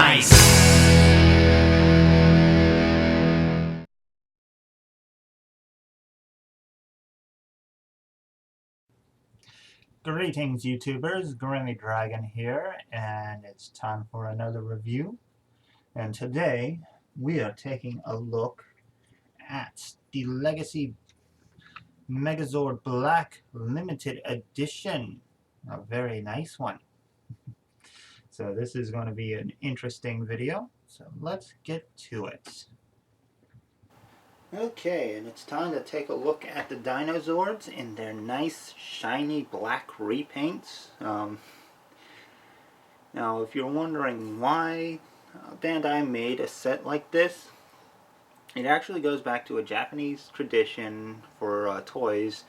nice. Greetings YouTubers, Grimmy Dragon here, and it's time for another review. And today we are taking a look at the Legacy Megazord Black Limited Edition. A very nice one. So this is going to be an interesting video, so let's get to it. Okay, and it's time to take a look at the Dinozords in their nice shiny black repaints. Now if you're wondering why Bandai made a set like this, it actually goes back to a Japanese tradition for toys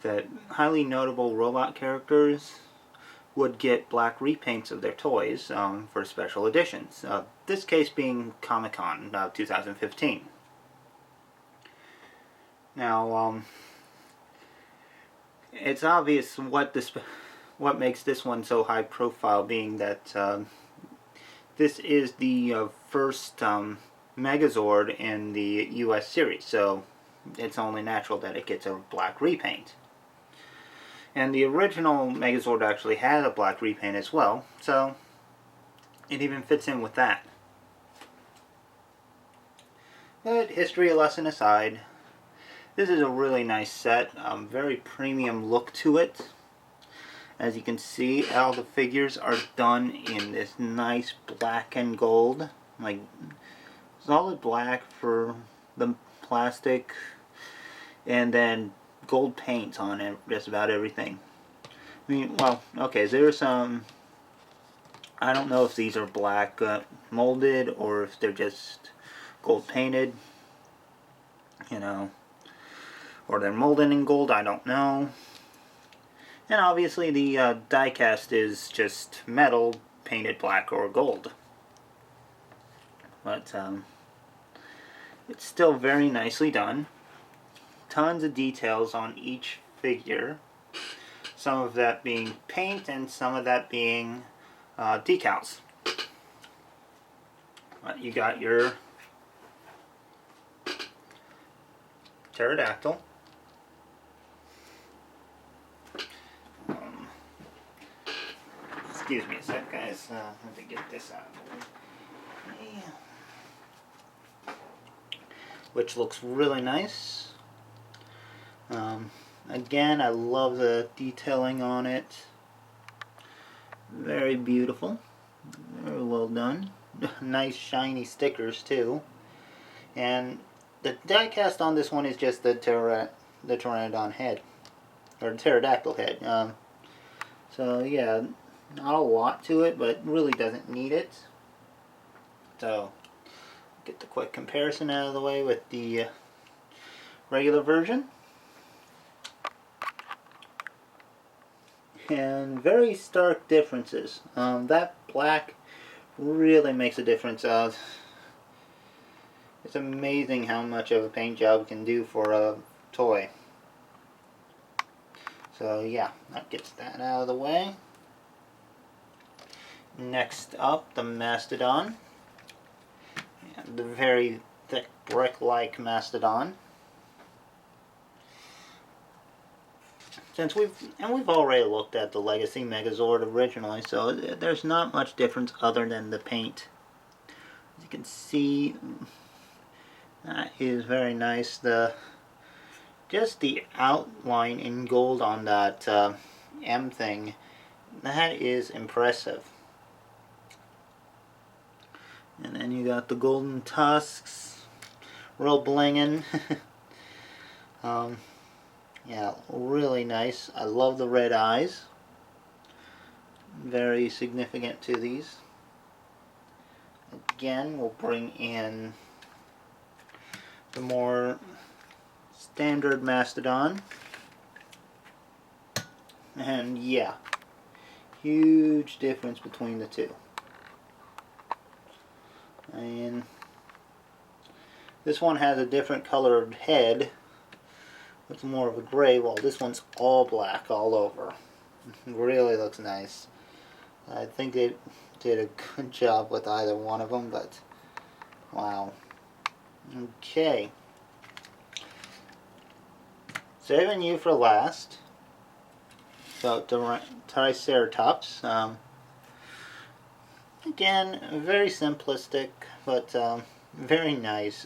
that highly notable robot characters would get black repaints of their toys for special editions. This case being Comic-Con 2015. Now, it's obvious what makes this one so high profile, being that this is the first Megazord in the US series, so it's only natural that it gets a black repaint. And the original Megazord actually had a black repaint as well, so it even fits in with that. But history lesson aside, this is a really nice set, very premium look to it. As you can see, all the figures are done in this nice black and gold, like solid black for the plastic, and then gold paint on just about everything. I mean, well, okay, there's some, I don't know if these are black molded or if they're just gold painted, you know, or they're molded in gold, I don't know. And obviously the die cast is just metal painted black or gold. But it's still very nicely done. Tons of details on each figure. Some of that being paint and some of that being decals. You got your pterodactyl. Excuse me a sec, guys. I have to get this out of the way. Which looks really nice. Again, I love the detailing on it. Very beautiful. Very well done. Nice shiny stickers too. And the die cast on this one is just the Pteranodon head. Or the pterodactyl head. So yeah, not a lot to it, but really doesn't need it. So, get the quick comparison out of the way with the regular version. And very stark differences. That black really makes a difference. It's amazing how much of a paint job can do for a toy. So yeah, that gets that out of the way. Next up, the Mastodon. And the very thick brick-like Mastodon. Since we've already looked at the Legacy Megazord originally, so there's not much difference other than the paint. As you can see, that is very nice. Just the outline in gold on that M thing, that is impressive. And then you got the golden tusks, real blingin'. Yeah, really nice. I love the red eyes. Very significant to these. Again, we'll bring in the more standard Mastodon. And yeah, huge difference between the two. And this one has a different colored head. It's more of a gray, while this one's all black all over. It really looks nice. I think did a good job with either one of them, but wow. Okay. Saving you for last. So, Triceratops. Again, very simplistic, but very nice.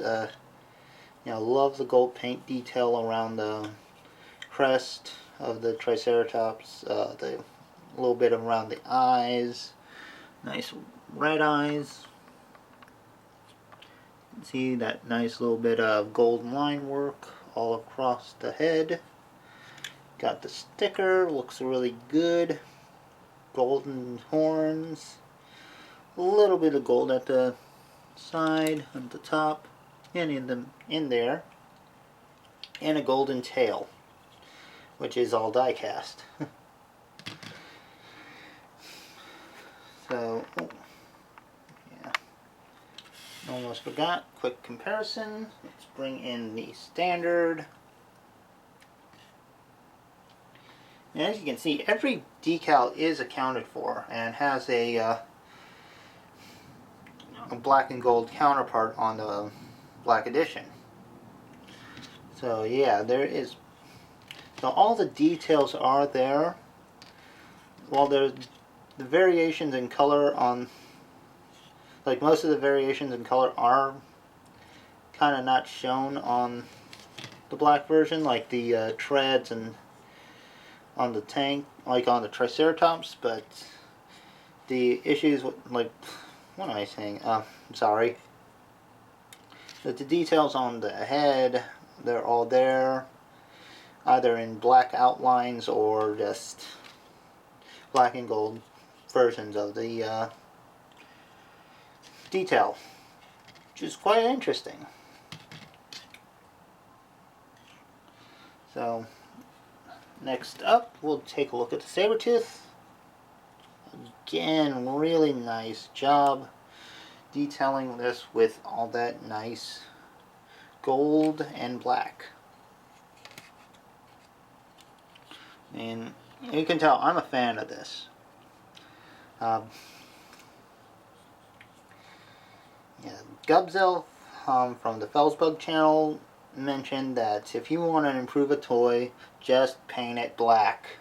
Love the gold paint detail around the crest of the Triceratops. The little bit around the eyes. Nice red eyes. See that nice little bit of golden line work all across the head. Got the sticker, looks really good. Golden horns. A little bit of gold at the side, at the top, and in there. And a golden tail, which is all die cast. So, yeah. Almost forgot. Quick comparison. Let's bring in the standard. And as you can see, every decal is accounted for and has a black and gold counterpart on the black edition. So yeah, so all the details are there. While there's the variations in color on, like most of the variations in color are kind of not shown on the black version, like the treads and on the tank, like on the Triceratops, but the issues with, like, what am I saying? I'm sorry. But the details on the head, they're all there, either in black outlines or just black and gold versions of the detail, which is quite interesting. So, next up, we'll take a look at the Saber-Tooth. Again, really nice job detailing this with all that nice gold and black. And you can tell I'm a fan of this. Yeah, Gubzel from the Felsbug channel mentioned that if you want to improve a toy, just paint it black.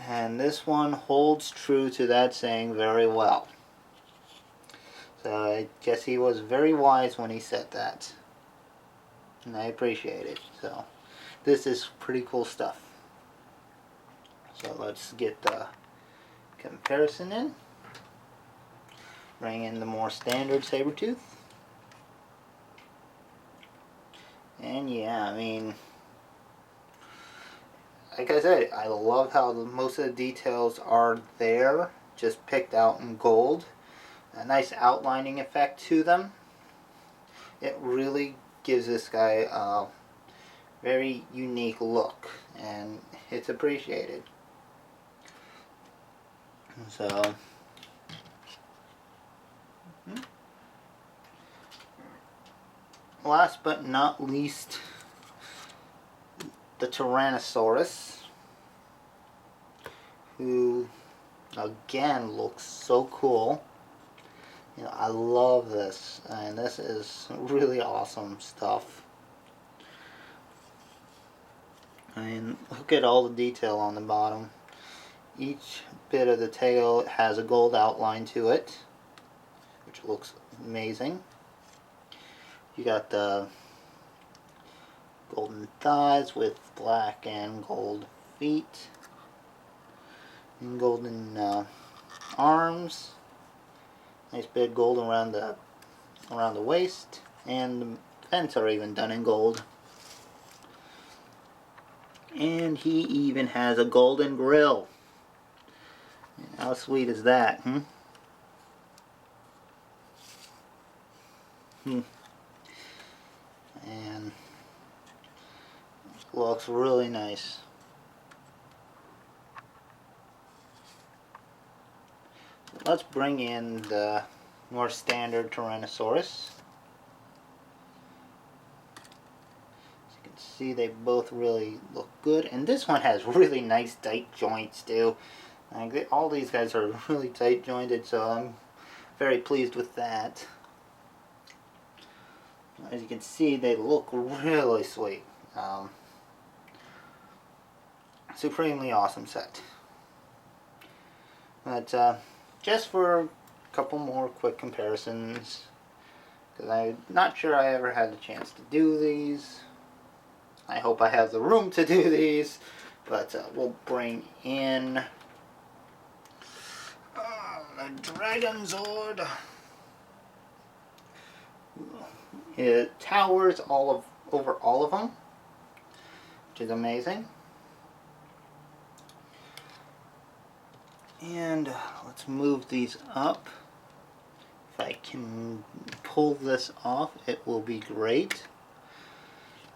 And this one holds true to that saying very well. So I guess he was very wise when he said that. And I appreciate it. So this is pretty cool stuff. So let's get the comparison in. Bring in the more standard Saber-Tooth. And yeah, I mean, like I said, I love how most of the details are there, just picked out in gold. A nice outlining effect to them. It really gives this guy a very unique look, and it's appreciated. So, last but not least, the Tyrannosaurus, who again looks so cool. I love this, and this is really awesome stuff. And look at all the detail on the bottom. Each bit of the tail has a gold outline to it, which looks amazing. You got the golden thighs with black and gold feet, and golden arms. Nice bit of gold around the waist, and the vents are even done in gold. And he even has a golden grill. How sweet is that, And looks really nice. Let's bring in the more standard Tyrannosaurus. As you can see, they both really look good, and this one has really nice tight joints too. All these guys are really tight jointed, so I'm very pleased with that. As you can see, they look really sweet. Supremely awesome set. But just for a couple more quick comparisons, because I'm not sure I ever had the chance to do these. I hope I have the room to do these, but we'll bring in the Dragon Zord. It towers over all of them, which is amazing. And let's move these up. If I can pull this off, it will be great.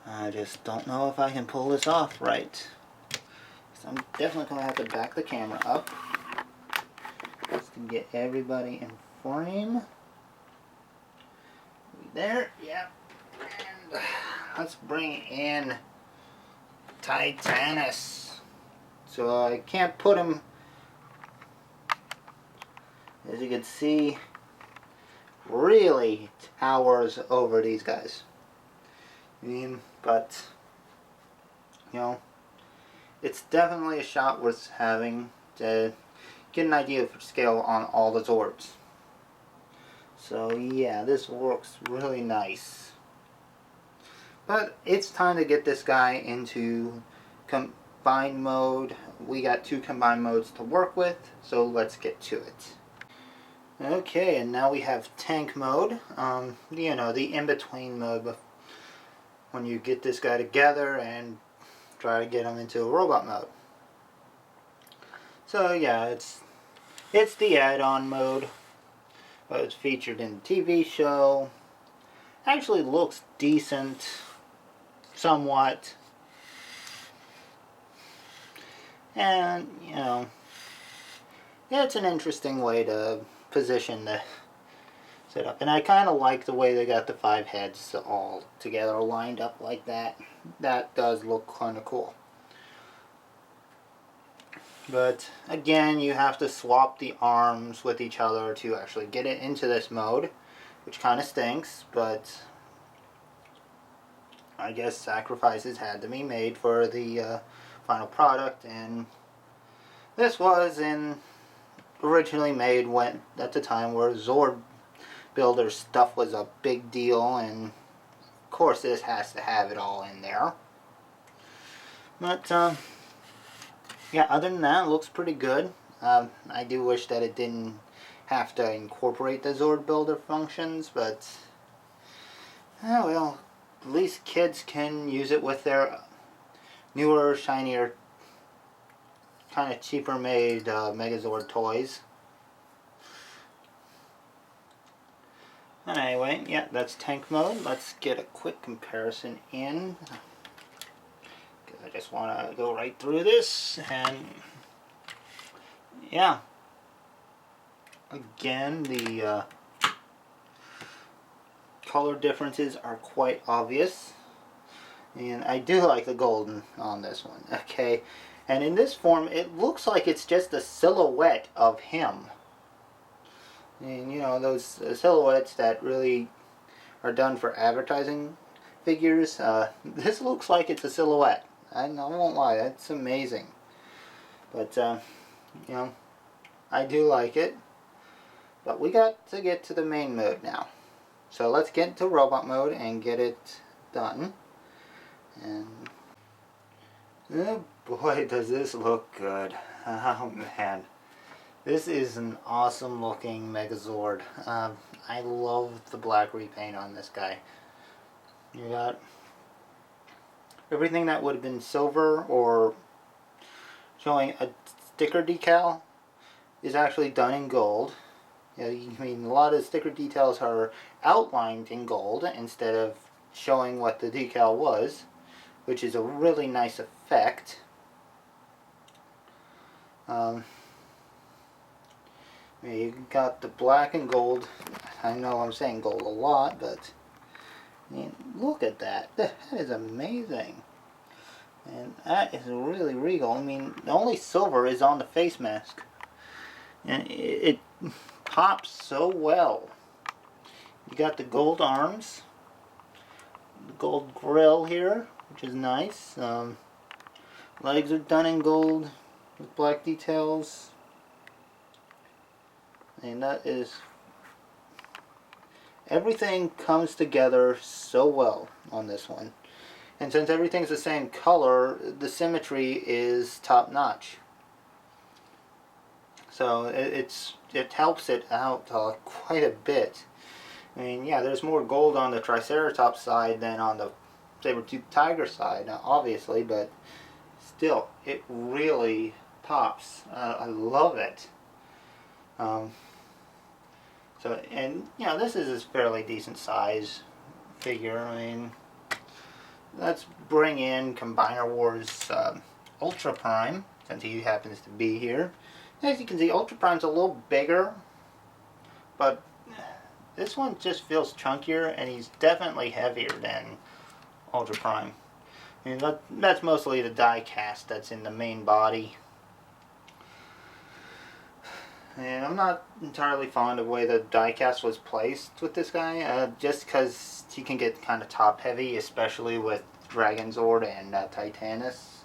I just don't know if I can pull this off right. So I'm definitely going to have to back the camera up just to get everybody in frame. There, yeah. And let's bring in Tyrannosaurus. So I can't put him, as you can see, really towers over these guys. But, you know, it's definitely a shot worth having to get an idea of scale on all the Zords. So yeah, this works really nice. But it's time to get this guy into combined mode. We got 2 combined modes to work with, so let's get to it. Okay, and now we have tank mode. You know, the in-between mode when you get this guy together and try to get him into a robot mode. So yeah, it's the add-on mode. It's featured in the TV show. Actually looks decent, somewhat. And, you know, yeah, it's an interesting way to position the setup. And I kind of like the way they got the 5 heads all together, lined up like that. That does look kind of cool. But again, you have to swap the arms with each other to actually get it into this mode, which kind of stinks, but I guess sacrifices had to be made for the final product, and this was originally made at the time where Zord builder stuff was a big deal, and of course this has to have it all in there. But yeah, other than that, it looks pretty good. I do wish that it didn't have to incorporate the Zord builder functions, but well, at least kids can use it with their newer, shinier, kind of cheaper made Megazord toys. Anyway, yeah, that's tank mode. Let's get a quick comparison in. I just want to go right through this, and yeah, again, the color differences are quite obvious, and I do like the golden on this one. Okay, and in this form it looks like it's just a silhouette of him, and you know, those silhouettes that really are done for advertising figures, this looks like it's a silhouette. I won't lie, it's amazing. But, you know, I do like it. But we got to get to the main mode now. So let's get into robot mode and get it done. And, oh boy, does this look good. Oh man. This is an awesome looking Megazord. I love the black repaint on this guy. You got everything that would have been silver or showing a sticker decal is actually done in gold. You know, I mean, a lot of sticker details are outlined in gold instead of showing what the decal was, which is a really nice effect. You got the black and gold. I know I'm saying gold a lot, but I mean, look at that. That is amazing. And that is really regal. I mean, the only silver is on the face mask. And it pops so well. You got the gold arms, the gold grill here, which is nice. Legs are done in gold with black details. And that is... everything comes together so well on this one. And since everything's the same color, the symmetry is top notch. So it helps it out quite a bit. I mean, yeah, there's more gold on the Triceratops side than on the Saber-Tooth Tiger side, obviously, but still, it really pops. I love it. So, and, you know, this is a fairly decent size figure. I mean, let's bring in Combiner Wars Ultra Prime, since he happens to be here. As you can see, Ultra Prime's a little bigger, but this one just feels chunkier, and he's definitely heavier than Ultra Prime. I mean, that's mostly the die cast that's in the main body. And I'm not entirely fond of the way the diecast was placed with this guy, just because he can get kind of top heavy, especially with Dragon Zord and Titanus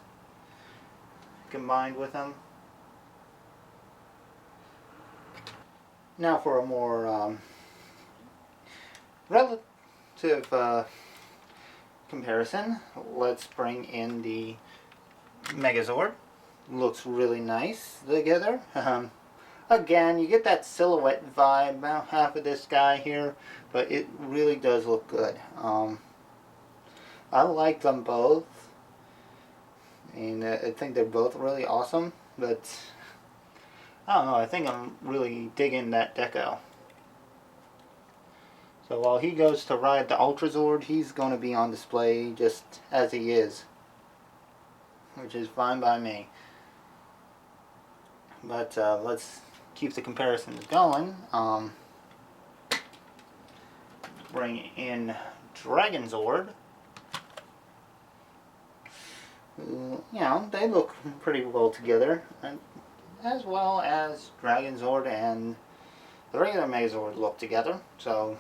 combined with him. Now for a more relative comparison, let's bring in the Megazord. Looks really nice together. Again, you get that silhouette vibe about half of this guy here, but it really does look good. I like them both, and I think they're both really awesome, but I don't know, I think I'm really digging that deco. So while he goes to ride the Ultra Zord, he's going to be on display just as he is, which is fine by me. But let's keep the comparisons going. Bring in Dragon Zord. You know, they look pretty well together, and as well as Dragon Zord and the regular Megazord look together. So,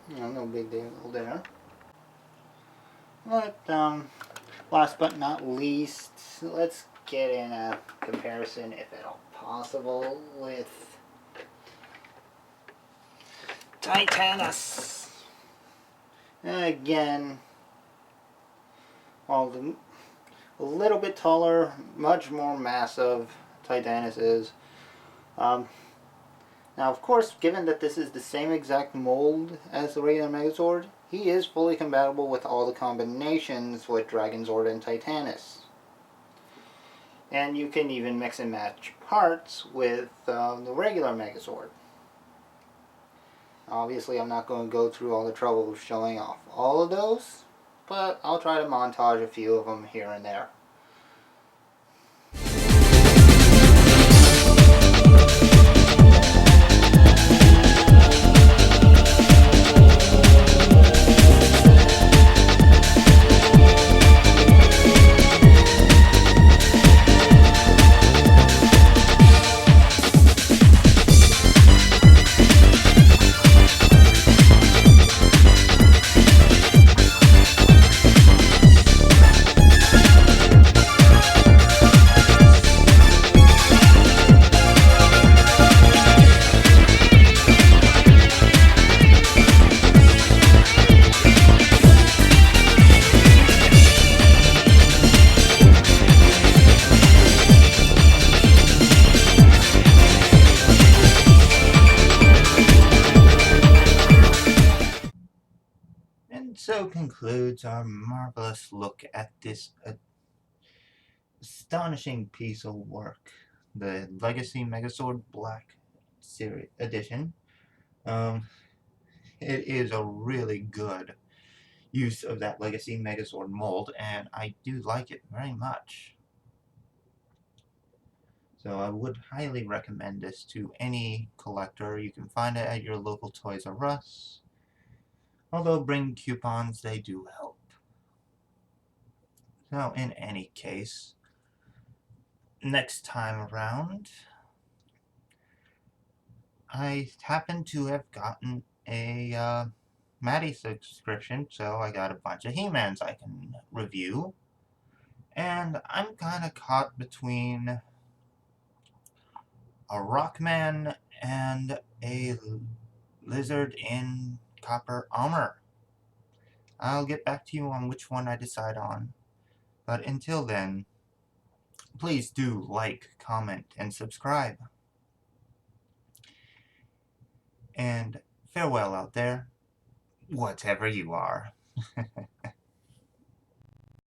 you know, no big deal there. But last but not least, let's get in a comparison, if at all possible, with Titanus. And again, a little bit taller, much more massive Titanus is. Now, of course, given that this is the same exact mold as the regular Megazord, he is fully compatible with all the combinations with Dragon Zord and Titanus. And you can even mix and match parts with the regular Megazord. Obviously, I'm not going to go through all the trouble of showing off all of those, but I'll try to montage a few of them here and there. So concludes our marvelous look at this astonishing piece of work, the Legacy Megazord Black Series Edition. It is a really good use of that Legacy Megazord mold, and I do like it very much. So I would highly recommend this to any collector. You can find it at your local Toys R Us. Although bring coupons, they do help. So in any case, next time around, I happen to have gotten a Maddie subscription, so I got a bunch of He-Mans I can review. And I'm kind of caught between a Rockman and a lizard in copper armor. I'll get back to you on which one I decide on. But until then, please do like, comment, and subscribe. And farewell out there, whatever you are.